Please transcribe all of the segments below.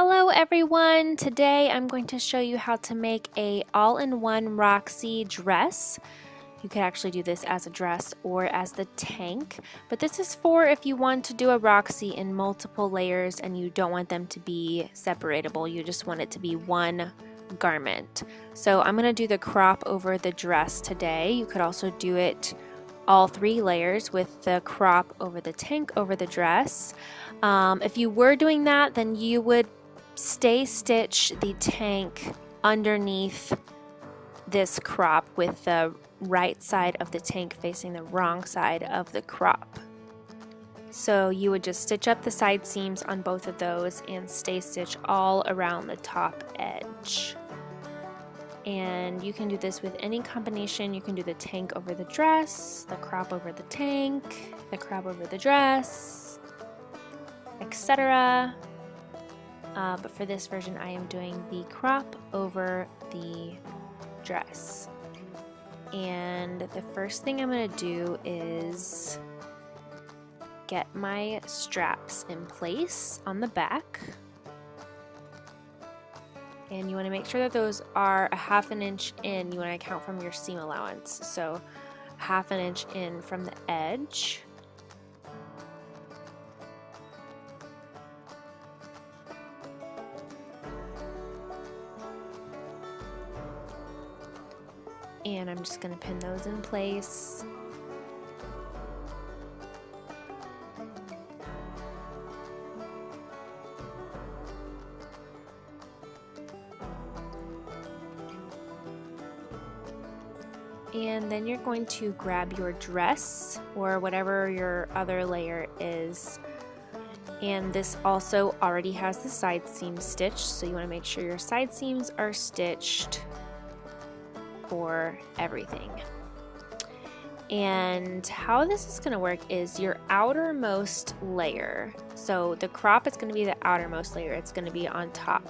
Hello everyone! Today I'm going to show you how to make a all-in-one Roksi dress. You could actually do this as a dress or as the tank, but this is for if you want to do a Roksi in multiple layers and you don't want them to be separatable, you just want it to be one garment. So I'm going to do the crop over the dress today. You could also do it all 3 layers with the crop over the tank over the dress. If you were doing that, then you would stay stitch the tank underneath this crop with the right side of the tank facing the wrong side of the crop. So you would just stitch up the side seams on both of those and stay stitch all around the top edge. And you can do this with any combination. You can do the tank over the dress, the crop over the tank, the crop over the dress, etc. But for this version I am doing the crop over the dress. And the first thing I'm going to do is get my straps in place on the back. And you want to make sure that those are a 1/2 inch in. You want to count from your seam allowance. So 1/2 inch in from the edge. And I'm just going to pin those in place. And then you're going to grab your dress or whatever your other layer is. And this also already has the side seam stitched, so you want to make sure your side seams are stitched for everything. And how this is going to work is your outermost layer. So the crop is going to be the outermost layer. It's going to be on top.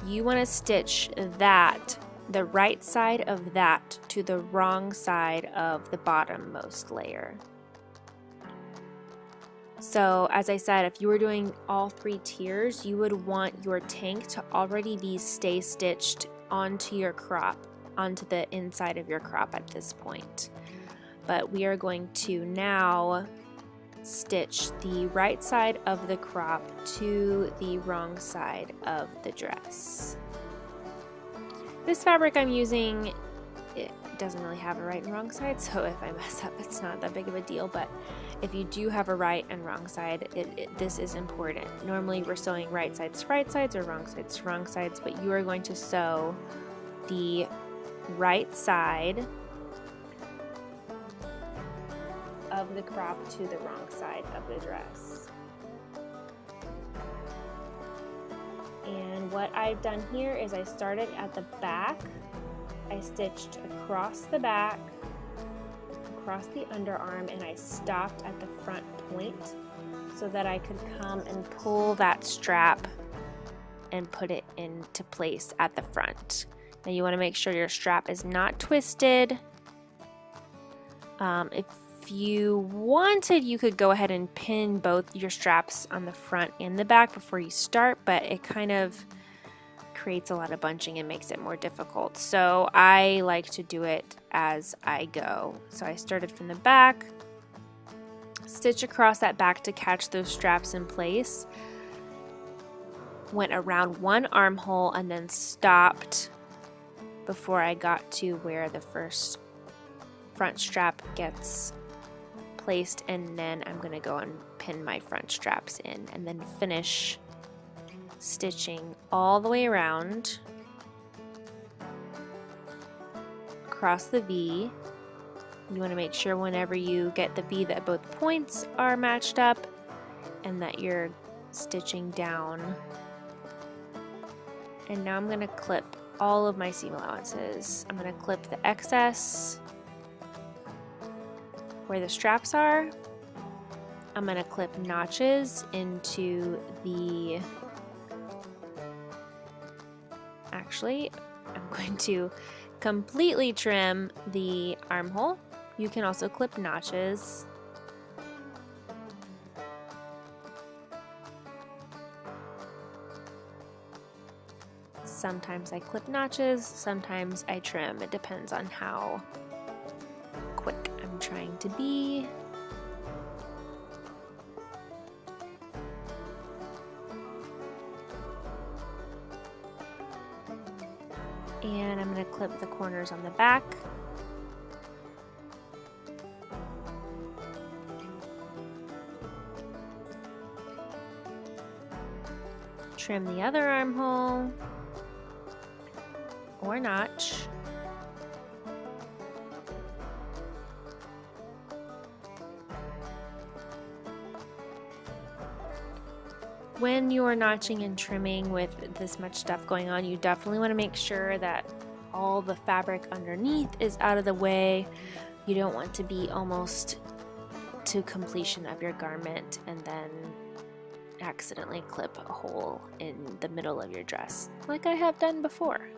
You want to stitch that, the right side of that, to the wrong side of the bottommost layer. So as I said, if you were doing all 3 tiers, you would want your tank to already be stay stitched onto your crop, onto the inside of your crop at this point. But we are going to now stitch the right side of the crop to the wrong side of the dress. This fabric I'm using, it doesn't really have a right and wrong side, so if I mess up it's not that big of a deal, but if you do have a right and wrong side, this is important. Normally we're sewing right sides to right sides or wrong sides to wrong sides, but you are going to sew the right side of the crop to the wrong side of the dress. And what I've done here is I started at the back, I stitched across the back, across the underarm, and I stopped at the front point so that I could come and pull that strap and put it into place at the front. Now you want to make sure your strap is not twisted. If you wanted, you could go ahead and pin both your straps on the front and the back before you start, but it kind of creates a lot of bunching and makes it more difficult. So I like to do it as I go. So I started from the back, stitch across that back to catch those straps in place, went around one armhole and then stopped before I got to where the first front strap gets placed, and then I'm going to go and pin my front straps in and then finish stitching all the way around across the V. You want to make sure whenever you get the V that both points are matched up and that you're stitching down. And now I'm going to clip all of my seam allowances. I'm going to clip the excess where the straps are. I'm going to clip notches into the, actually I'm going to completely trim the armhole. You can also clip notches. Sometimes I clip notches, sometimes I trim. It depends on how quick I'm trying to be. And I'm going to clip the corners on the back. Trim the other armhole or notch. When you're notching and trimming with this much stuff going on, you definitely want to make sure that all the fabric underneath is out of the way. You don't want to be almost to completion of your garment and then accidentally clip a hole in the middle of your dress, like I have done before.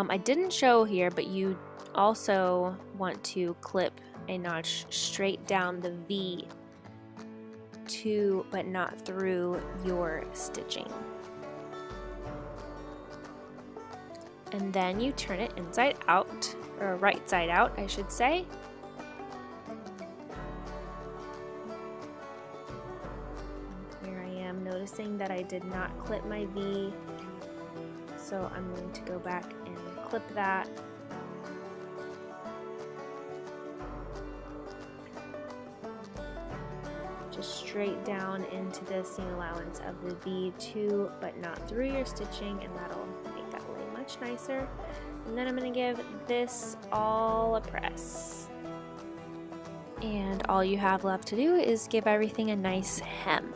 I didn't show here, but you also want to clip a notch straight down the V to, but not through your stitching. And then you turn it inside out, or right side out, I should say. Here I am noticing that I did not clip my V, so I'm going to go back and clip that. Just straight down into the seam allowance of the V2, but not through your stitching, and that'll make that lay much nicer. And then I'm going to give this all a press. And all you have left to do is give everything a nice hem.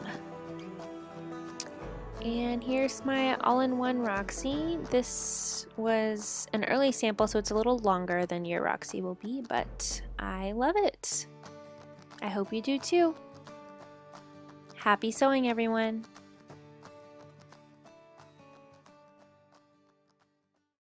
And here's my all-in-one Roksi. This was an early sample, so it's a little longer than your Roksi will be, but I love it. I hope you do too. Happy sewing, everyone!